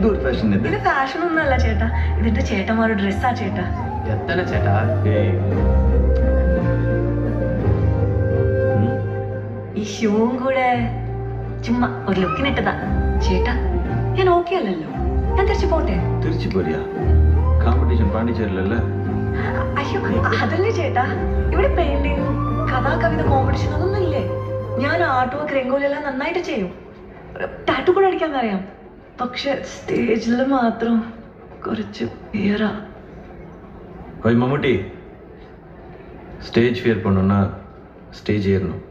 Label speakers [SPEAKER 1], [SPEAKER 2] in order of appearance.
[SPEAKER 1] ഇതൊരു ഫാഷൻ
[SPEAKER 2] ഇത് ഫാഷൻ ഒന്നുമല്ല ചേട്ടാ, ഇതിന്റെ ചേട്ടന്മാരുടെ ഡ്രസ്സാ ചേട്ടാ.
[SPEAKER 3] എത്തല ചേട്ടാ.
[SPEAKER 2] ഈ ഷൂവും കൂടെ ചുമ്മാ ഒരു ലുക്കിനിട്ടതാ ചേട്ടാ. ഞാൻ ഓക്കെ അല്ലല്ലോ, ഞാൻ തിരിച്ചു പോട്ടെ.
[SPEAKER 1] തിരിച്ചു പോരിയാ? കോമ്പറ്റീഷൻ പാണ്ടിച്ചേരിലല്ലേ?
[SPEAKER 2] അയ്യോ അതല്ലേ ചേട്ടാ, ഇവിടെ പെയിന്റിങ്, കഥാ കവിത കോമ്പറ്റീഷൻ അതൊന്നും ഇല്ലേ? ഞാൻ ആർട്ട് വർക്ക് രംഗോലി എല്ലാം നന്നായിട്ട് ചെയ്യും, ടാറ്റു കൂടെ അടിക്കാൻ അറിയാം. പക്ഷെ സ്റ്റേജിൽ മാത്രം കുറച്ച് ഫിയറാ.
[SPEAKER 1] ஓய் மம்முட்டி, ஸ்டேஜ் ஃபியர் பண்ணணும்னா ஸ்டேஜ் ஏறணும்.